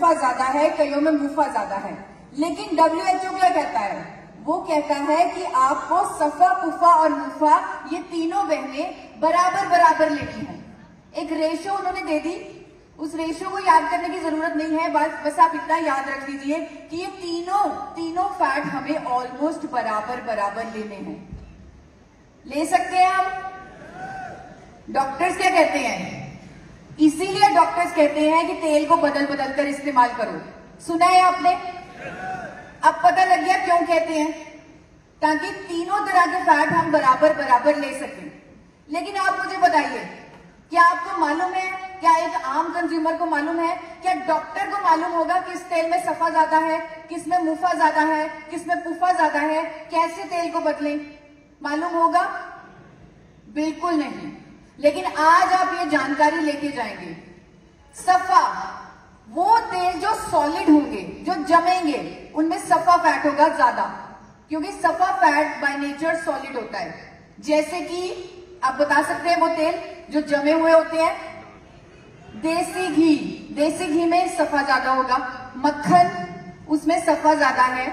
सफा ज्यादा है, कईयों में मुफा ज्यादा है। लेकिन WHO क्या कहता है? वो कहता है कि आपको सफा, पुफा और मुफा ये तीनों बहनें बराबर बराबर लेनी है। एक रेशो उन्होंने दे दी, उस रेशो को याद करने की जरूरत नहीं है, बस आप इतना याद रख लीजिए कि ये तीनों फैट हमें ऑलमोस्ट बराबर बराबर लेने हैं। ले सकते हैं हम? डॉक्टर्स क्या कहते हैं? इसीलिए डॉक्टर्स कहते हैं कि तेल को बदल बदल कर इस्तेमाल करो। सुना है आपने? अब पता लग गया क्यों कहते हैं, ताकि तीनों तरह के फैट हम बराबर बराबर ले सकें। लेकिन आप मुझे बताइए, क्या आपको मालूम है, क्या एक आम कंज्यूमर को मालूम है, क्या डॉक्टर को मालूम होगा किस तेल में सफा ज्यादा है, किस में मुफा ज्यादा है, किस में पुफा ज्यादा है, कैसे तेल को बदलें? मालूम होगा? बिल्कुल नहीं। लेकिन आज आप ये जानकारी लेके जाएंगे। सफा वो तेल जो सॉलिड होंगे, जो जमेंगे, उनमें सफा फैट होगा ज्यादा, क्योंकि सफा फैट बाय नेचर सॉलिड होता है। जैसे कि आप बता सकते हैं वो तेल जो जमे हुए होते हैं, देसी घी में सफा ज्यादा होगा, मक्खन उसमें सफा ज्यादा है।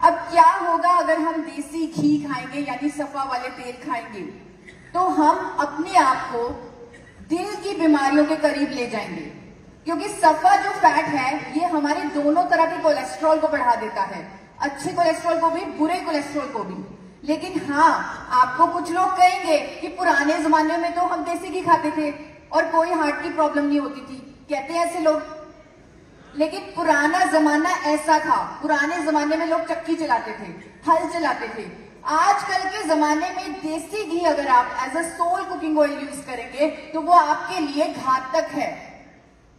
अब क्या होगा अगर हम देसी घी खाएंगे, यानी सफा वाले तेल खाएंगे, तो हम अपने आप को दिल की बीमारियों के करीब ले जाएंगे, क्योंकि सफा जो फैट है ये हमारे दोनों तरह के कोलेस्ट्रॉल को बढ़ा देता है, अच्छे कोलेस्ट्रॉल को भी, बुरे कोलेस्ट्रॉल को भी। लेकिन हाँ, आपको कुछ लोग कहेंगे कि पुराने जमाने में तो हम देसी घी खाते थे और कोई हार्ट की प्रॉब्लम नहीं होती थी, कहते हैं ऐसे लोग। लेकिन पुराना जमाना ऐसा था, पुराने जमाने में लोग चक्की चलाते थे, हल चलाते थे। आजकल के जमाने में देसी घी अगर आप as a sole cooking oil use करेंगे तो वो आपके लिए घातक है।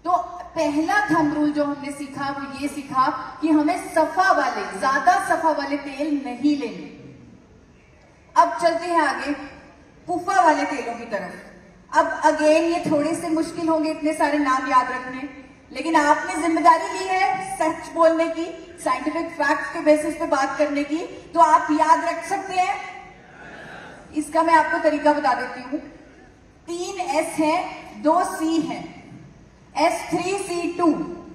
तो पहला थंब रूल जो हमने सीखा वो ये सीखा कि हमें सफा वाले, ज्यादा सफा वाले तेल नहीं लेने। अब चलते हैं आगे पुफा वाले तेलों की तरफ। अब अगेन ये थोड़े से मुश्किल होंगे इतने सारे नाम याद रखने, लेकिन आपने जिम्मेदारी ली है सच बोलने की, साइंटिफिक फैक्ट के बेसिस पे बात करने की, तो आप याद रख सकते हैं। इसका मैं आपको तरीका बता देती हूं। 3 S हैं, 2 C हैं। S3C2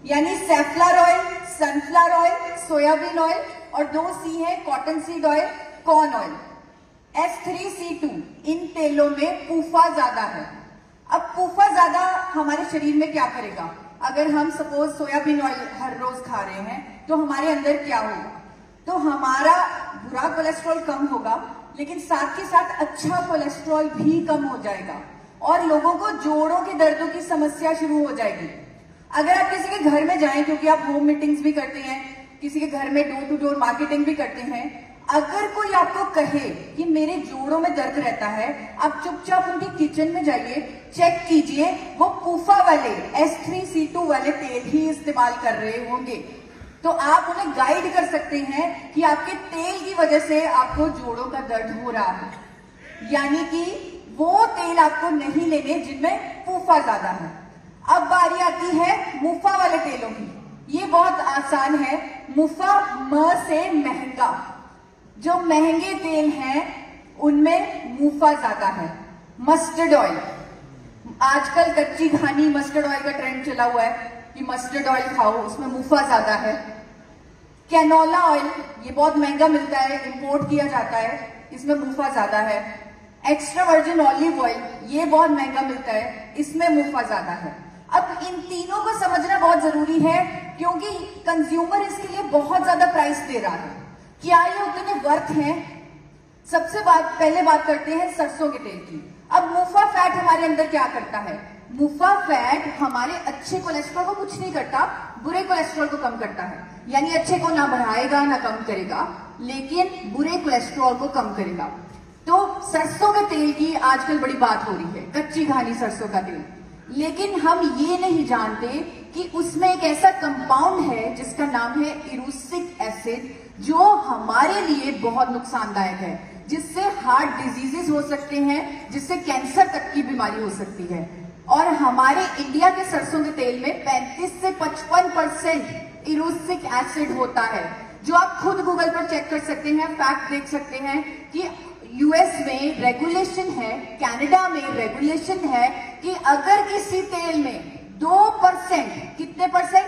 यानी सेफ्लॉर oil, sunflower oil, soybean oil, और 2 C है cotton seed oil, corn oil. S3C2 इन तेलों में पुफा ज्यादा है। अब पुफा ज्यादा हमारे शरीर में क्या करेगा? अगर हम सपोज सोयाबीन ऑयल हर रोज खा रहे हैं तो हमारे अंदर क्या होगा? तो हमारा बुरा कोलेस्ट्रॉल कम होगा, लेकिन साथ के साथ अच्छा कोलेस्ट्रॉल भी कम हो जाएगा और लोगों को जोड़ों के दर्दों की समस्या शुरू हो जाएगी। अगर आप किसी के घर में जाएं, क्योंकि आप होम मीटिंग्स भी करते हैं, किसी के घर में डोर टू डोर मार्केटिंग भी करते हैं, अगर कोई आपको कहे कि मेरे जोड़ों में दर्द रहता है, आप चुपचाप उनकी किचन में जाइए, चेक कीजिए वो पुफा वाले S3C2 वाले तेल ही इस्तेमाल कर रहे होंगे। तो आप उन्हें गाइड कर सकते हैं कि आपके तेल की वजह से आपको जोड़ों का दर्द हो रहा है, यानी कि वो तेल आपको नहीं लेने जिनमें पुफा ज्यादा है। अब बारी आती है मुफा वाले तेलों की। ये बहुत आसान है। मुफा म से महंगा, जो महंगे तेल हैं उनमें मुफा ज्यादा है। मस्टर्ड ऑयल, आजकल कच्ची घानी मस्टर्ड ऑयल का ट्रेंड चला हुआ है कि मस्टर्ड ऑयल खाओ, उसमें मुफा ज्यादा है। कैनोला ऑयल, ये बहुत महंगा मिलता है, इंपोर्ट किया जाता है, इसमें मुफा ज्यादा है। एक्स्ट्रा वर्जिन ऑलिव ऑयल, ये बहुत महंगा मिलता है, इसमें मुफा ज्यादा है। अब इन तीनों को समझना बहुत जरूरी है, क्योंकि कंज्यूमर इसके लिए बहुत ज्यादा प्राइस दे रहा है। क्या ये उतने वर्थ हैं? सबसे पहले बात करते हैं सरसों के तेल की। अब मुफा फैट हमारे अंदर क्या करता है? मुफा फैट हमारे अच्छे कोलेस्ट्रॉल को कुछ नहीं करता, बुरे कोलेस्ट्रॉल को कम करता है। यानी अच्छे को ना बढ़ाएगा ना कम करेगा, लेकिन बुरे कोलेस्ट्रॉल को कम करेगा। तो सरसों के तेल की आजकल बड़ी बात हो रही है, कच्ची घानी सरसों का तेल। लेकिन हम ये नहीं जानते कि उसमें एक ऐसा कंपाउंड है जिसका नाम है इरूसिक एसिड, जो हमारे लिए बहुत नुकसानदायक है, जिससे हार्ट डिजीजेस हो सकते हैं, जिससे कैंसर तक की बीमारी हो सकती है। और हमारे इंडिया के सरसों के तेल में 35 से 55% इरूसिक एसिड होता है, जो आप खुद गूगल पर चेक कर सकते हैं, फैक्ट देख सकते हैं कि यूएस में रेगुलेशन है, कनाडा में रेगुलेशन है कि अगर किसी तेल में 2%, कितने परसेंट?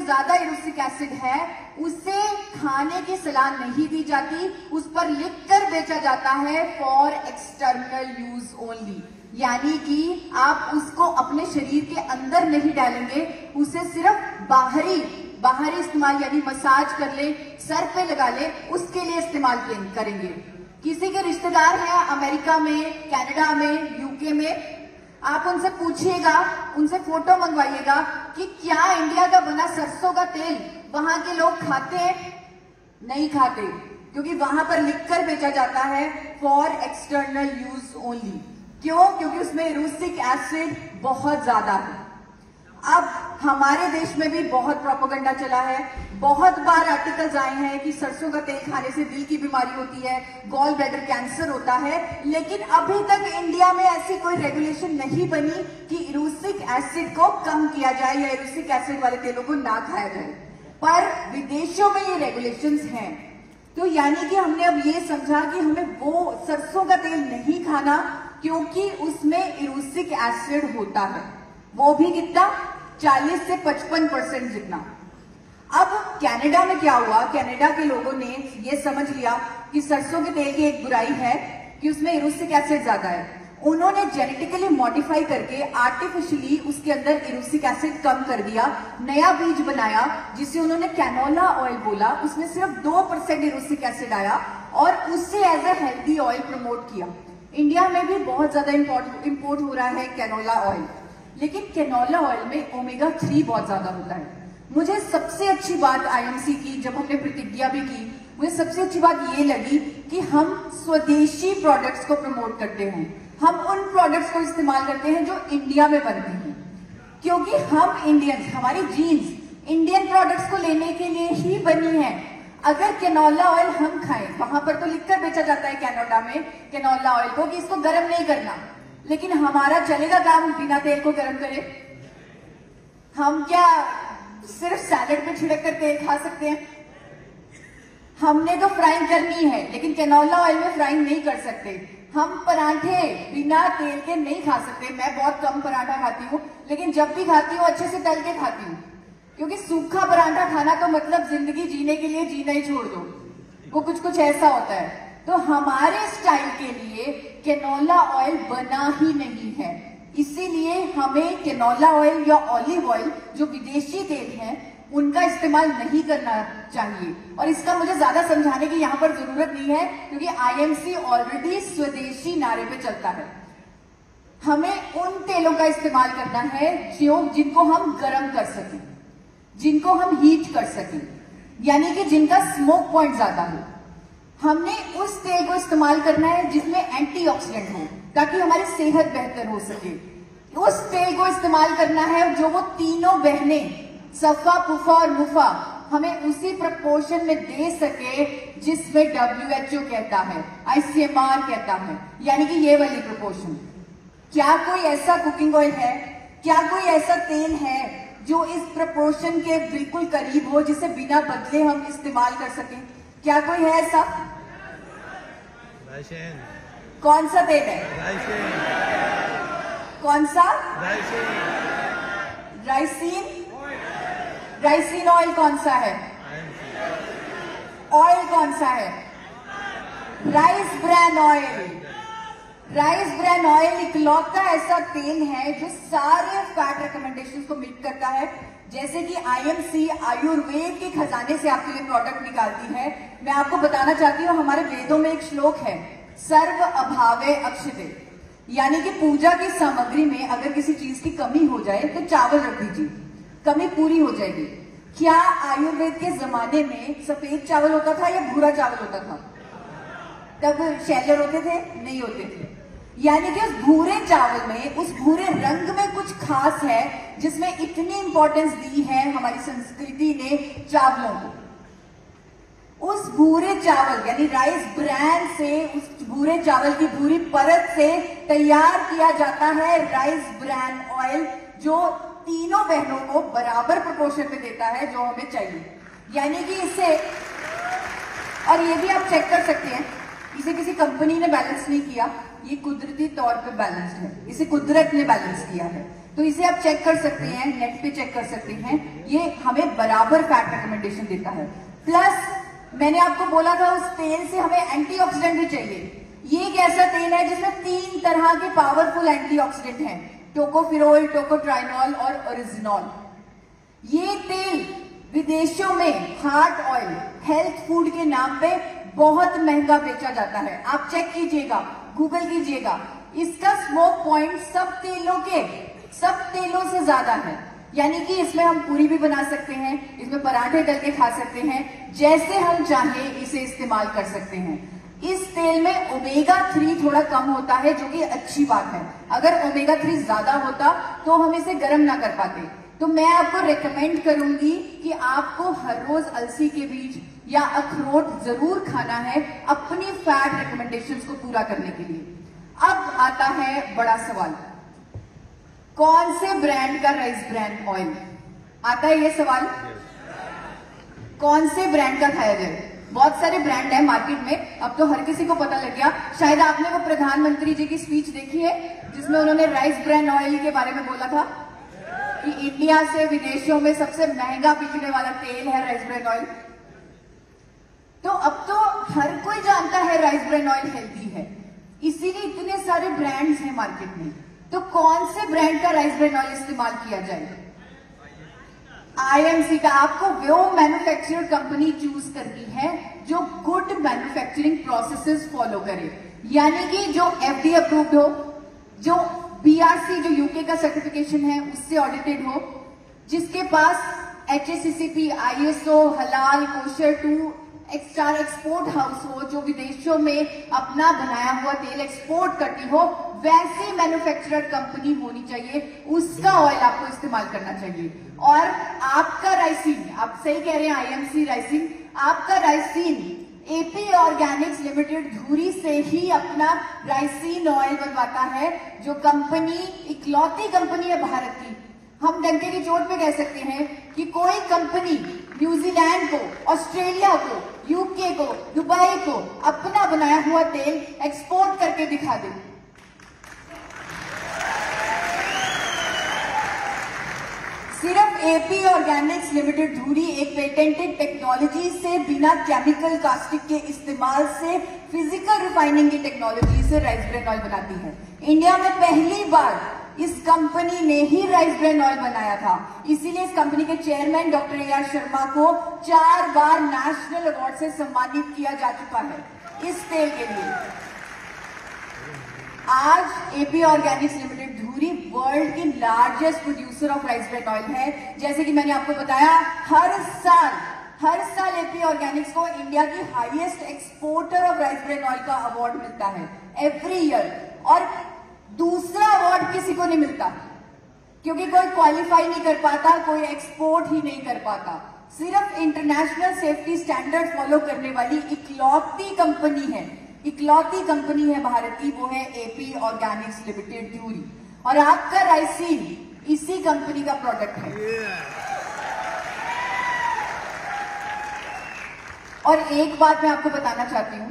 ज्यादा इरूसिक एसिड है उसे खाने की सलाह नहीं दी जाती, उस पर लिखकर बेचा जाता है फॉर एक्सटर्नल यूज ओनली, यानी कि आप उसको अपने शरीर के अंदर नहीं डालेंगे, उसे सिर्फ बाहरी इस्तेमाल यानी मसाज कर ले, सर पे लगा ले, उसके लिए इस्तेमाल करेंगे। किसी के रिश्तेदार हैं अमेरिका में, कनाडा में, यूके में, आप उनसे पूछिएगा, उनसे फोटो मंगवाइएगा कि क्या इंडिया का बना सरसों का तेल वहां के लोग खाते हैं? नहीं खाते, क्योंकि वहां पर लिखकर बेचा जाता है फॉर एक्सटर्नल यूज ओनली। क्यों? क्योंकि उसमें इरूसिक एसिड बहुत ज्यादा है। अब हमारे देश में भी बहुत प्रोपेगेंडा चला है, बहुत बार आर्टिकल्स आए हैं कि सरसों का तेल खाने से दिल की बीमारी होती है, गॉल ब्लैडर कैंसर होता है, लेकिन अभी तक इंडिया में ऐसी कोई रेगुलेशन नहीं बनी कि इरूसिक एसिड को कम किया जाए या इरूसिक एसिड वाले तेलों को ना खाया जाए। पर विदेशों में ये रेगुलेशंस हैं, तो यानी कि हमने अब ये समझा कि हमें वो सरसों का तेल नहीं खाना क्योंकि उसमें इरूसिक एसिड होता है, वो भी कितना, 40 से 55% जितना। अब कनाडा में क्या हुआ, कनाडा के लोगों ने ये समझ लिया कि सरसों के तेल की एक बुराई है कि उसमें इरूसिक एसिड ज्यादा है। उन्होंने जेनेटिकली मॉडिफाई करके आर्टिफिशियली उसके अंदर इरूसिक एसिड कम कर दिया, नया बीज बनाया जिसे उन्होंने कैनोला ऑयल बोला, उसमें सिर्फ 2% इरूसिक एसिड आया और उससे as a healthy oil promote किया। इंडिया में भी बहुत ज्यादा इंपोर्ट हो रहा है कैनोला ऑयल, लेकिन कैनोला ऑयल में ओमेगा 3 बहुत ज्यादा होता है। मुझे सबसे अच्छी बात आईएमसी की, जब हमने प्रतिज्ञा भी की, मुझे सबसे अच्छी बात ये लगी कि हम स्वदेशी प्रोडक्ट्स को प्रमोट करते हैं, हम उन प्रोडक्ट्स को इस्तेमाल करते हैं जो इंडिया में बनते हैं, क्योंकि हम इंडियंस, हमारी जीन्स इंडियन प्रोडक्ट्स को लेने के लिए ही बनी है। अगर कैनोला ऑयल हम खाएं, वहां पर तो लिखकर बेचा जाता है कनाडा में कैनोला ऑयल को कि इसको गर्म नहीं करना, लेकिन हमारा चलेगा काम बिना तेल को गर्म करे? हम क्या सिर्फ सैलेड पे छिड़क कर तेल खा सकते हैं? हमने तो फ्राइंग करनी है, लेकिन कैनोला ऑयल में फ्राइंग नहीं कर सकते। हम पराठे बिना तेल के नहीं खा सकते। मैं बहुत कम पराठा खाती हूँ, लेकिन जब भी खाती हूँ अच्छे से तल के खाती हूँ, क्योंकि सूखा पराठा खाना तो मतलब जिंदगी जीने के लिए जीना ही छोड़ दो, वो कुछ ऐसा होता है। तो हमारे स्टाइल के लिए कैनोला ऑयल बना ही नहीं है, इसीलिए हमें कैनोला ऑयल या ऑलिव ऑयल जो विदेशी तेल है उनका इस्तेमाल नहीं करना चाहिए। और इसका मुझे ज्यादा समझाने की यहाँ पर जरूरत नहीं है, क्योंकि आईएमसी ऑलरेडी स्वदेशी नारे पे चलता है। हमें उन तेलों का इस्तेमाल करना है जिनको हम गर्म कर सकें, जिनको हम हीट कर सकें, यानी कि जिनका स्मोक पॉइंट ज्यादा हो। हमने उस तेल को इस्तेमाल करना है जिसमें एंटीऑक्सीडेंट हो, ताकि हमारी सेहत बेहतर हो सके। उस तेल को इस्तेमाल करना है जो वो तीनों बहनें सफा, पुफा और मुफा हमें उसी प्रपोर्शन में दे सके जिसमें WHO कहता है, ICMR कहता है, यानी कि ये वाली प्रपोर्शन। क्या कोई ऐसा कुकिंग ऑयल है, क्या कोई ऐसा तेल है जो इस प्रपोर्शन के बिल्कुल करीब हो, जिसे बिना बदले हम इस्तेमाल कर सकें? क्या कोई है ऐसा? कौन सा तेल है? कौन सा? राइसिन ऑयल कौन सा है? ऑयल कौन सा है? Rice bran oil. Rice bran oil इकलौता ऐसा तेल है जो सारे फैट रिकमेंडेशंस को मीट करता है। जैसे कि आईएमसी आयुर्वेद के खजाने से आपके लिए प्रोडक्ट निकालती है। मैं आपको बताना चाहती हूँ, हमारे वेदों में एक श्लोक है, सर्व अभावे अक्षते, यानी कि पूजा की सामग्री में अगर किसी चीज की कमी हो जाए तो चावल रख दीजिए, कमी पूरी हो जाएगी। क्या आयुर्वेद के जमाने में सफेद चावल होता था या भूरा चावल होता था? तब शैलर होते थे? नहीं होते थे। यानी कि उस भूरे चावल में, उस भूरे रंग में कुछ खास है, जिसमें इतनी इंपॉर्टेंस दी है हमारी संस्कृति ने चावलों को। उस भूरे चावल यानी राइस ब्रैन से, उस भूरे चावल की भूरी परत से तैयार किया जाता है राइस ब्रैन ऑयल, जो तीनों बहनों को बराबर प्रोपोर्शन में देता है जो हमें चाहिए। यानी कि इसे, और ये भी आप चेक कर सकते हैं, इसे किसी कंपनी ने बैलेंस नहीं किया, ये कुदरती तौर पे बैलेंस्ड है, इसे कुदरत ने बैलेंस किया है। तो इसे आप चेक कर सकते हैं, नेट पे चेक कर सकते हैं, ये हमें बराबर फैट रिकमेंडेशन देता है। प्लस मैंने आपको बोला था उस तेल से हमें एंटीऑक्सीडेंट भी चाहिए। ये एक ऐसा तेल है जिसमें 3 तरह के पावरफुल एंटीऑक्सीडेंट हैं, टोकोफिरोल, टोकोट्राइनॉल और ओरिजिनॉल। ये तेल विदेशों में हार्ट ऑयल, हेल्थ फूड के नाम पे बहुत महंगा बेचा जाता है। आप चेक कीजिएगा, गूगल कीजिएगा, इसका स्मोक पॉइंट सब तेलों से ज्यादा है। यानी कि इसमें हम पूरी भी बना सकते हैं, इसमें पराठे तल के खा सकते हैं, जैसे हम चाहें इसे इस्तेमाल कर सकते हैं। इस तेल में ओमेगा 3 थोड़ा कम होता है, जो कि अच्छी बात है। अगर ओमेगा 3 ज्यादा होता तो हम इसे गर्म ना कर पाते। तो मैं आपको रेकमेंड करूंगी कि आपको हर रोज अलसी के बीज या अखरोट जरूर खाना है अपनी फैट रिकमेंडेशंस को पूरा करने के लिए। अब आता है बड़ा सवाल, कौन से ब्रांड का राइस ब्रान ऑयल आता है? ये सवाल कौन से ब्रांड का खाया जाए? बहुत सारे ब्रांड है मार्केट में, अब तो हर किसी को पता लग गया। शायद आपने वो प्रधानमंत्री जी की स्पीच देखी है जिसमें उन्होंने राइस ब्रान ऑयल के बारे में बोला था कि इंडिया से विदेशों में सबसे महंगा बिकने वाला तेल है राइस ब्रान ऑयल। तो अब तो हर कोई जानता है राइस ब्रान ऑयल हेल्थी है, इसीलिए इतने सारे ब्रांड्स हैं मार्केट में। तो कौन से ब्रांड का राइस ब्रान ऑयल इस्तेमाल किया जाए? आईएमसी का। आपको वो मैन्युफैक्चरर कंपनी चूज करनी है जो गुड मैन्युफैक्चरिंग प्रोसेसेस फॉलो करे, यानी कि जो एफडीए अप्रूव्ड हो, जो बीआरसी जो यूके का सर्टिफिकेशन है उससे ऑडिटेड हो, जिसके पास एचएसीसीपी, आईएसओ, हलाल, कोशर 2 स्टार एक्सपोर्ट हाउस हो, जो विदेशों में अपना बनाया हुआ तेल एक्सपोर्ट करती हो, वैसी मैन्युफैक्चरर कंपनी होनी चाहिए। उसका ऑयल आपको इस्तेमाल करना चाहिए। और आपका राइसिन, आप सही कह रहे हैं, आईएमसी राइसिन, आपका राइसिन एपी ऑर्गेनिक्स लिमिटेड धुरी से ही अपना राइसिन ऑयल बनवाता है, जो कंपनी इकलौती कंपनी है भारत की। हम डंके की चोट पे कह सकते हैं कि कोई कंपनी न्यूजीलैंड को, ऑस्ट्रेलिया को, यूके को, दुबई को अपना बनाया हुआ तेल एक्सपोर्ट करके दिखा दे। सिर्फ एपी ऑर्गेनिक्स लिमिटेड धुरी एक पेटेंटेड टेक्नोलॉजी से, बिना केमिकल कास्टिक के इस्तेमाल से, फिजिकल रिफाइनिंग की टेक्नोलॉजी से राइस ब्रान ऑयल बनाती है। इंडिया में पहली बार इस कंपनी ने ही राइस ब्रान ऑयल बनाया था। इसीलिए इस कंपनी के चेयरमैन डॉक्टर AR शर्मा को 4 बार नेशनल अवार्ड से सम्मानित किया जा चुका है इस तेल के लिए। आज एपी ऑर्गेनिक्स लिमिटेड धुरी वर्ल्ड की largest producer of rice bran oil है। जैसे कि मैंने आपको बताया, हर साल एपी ऑर्गेनिक्स को इंडिया की highest exporter of rice bran oil का अवार्ड मिलता है एवरी ईयर। और दूसरा अवार्ड किसी को नहीं मिलता, क्योंकि कोई क्वालिफाई नहीं कर पाता, कोई एक्सपोर्ट ही नहीं कर पाता। सिर्फ इंटरनेशनल सेफ्टी स्टैंडर्ड फॉलो करने वाली इकलौती कंपनी है भारत की, वो है एपी ऑर्गेनिक्स लिमिटेड धुरी। और आपका राइसिन इसी कंपनी का प्रोडक्ट है। और एक बात मैं आपको बताना चाहती हूं,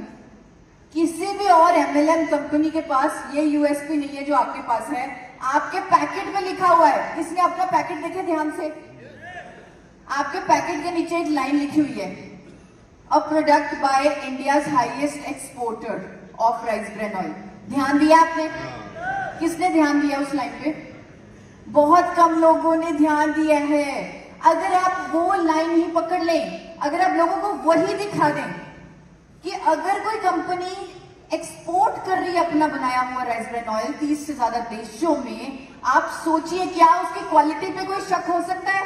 किसी भी और एमएलएम कंपनी के पास ये यूएसपी नहीं है जो आपके पास है। आपके पैकेट में लिखा हुआ है, किसने अपना पैकेट देखे ध्यान से? आपके पैकेट के नीचे एक लाइन लिखी हुई है, a product by India's highest exporter of rice bran oil. ध्यान दिया आपने? किसने ध्यान दिया उस लाइन पे? बहुत कम लोगों ने ध्यान दिया है। अगर आप वो लाइन ही पकड़ लें, अगर आप लोगों को वही दिखा दें कि अगर कोई कंपनी एक्सपोर्ट कर रही है अपना बनाया हुआ राइस ब्रान ऑयल 30 से ज्यादा देशों में, आप सोचिए क्या उसकी क्वालिटी पे कोई शक हो सकता है?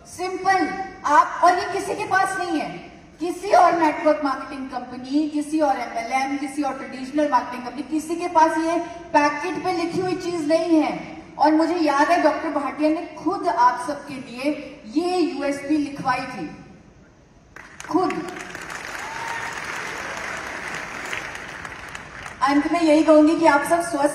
सिंपल। आप, और ये किसी के पास नहीं है, किसी और नेटवर्क मार्केटिंग कंपनी, किसी और एमएलएम, किसी और ट्रेडिशनल मार्केटिंग कंपनी, किसी के पास ये पैकेट पे लिखी हुई चीज नहीं है। और मुझे याद है डॉक्टर भाटिया ने खुद आप सबके लिए ये यूएसपी लिखवाई थी, खुद। अंत में यही कहूंगी कि आप सब स्वस्थ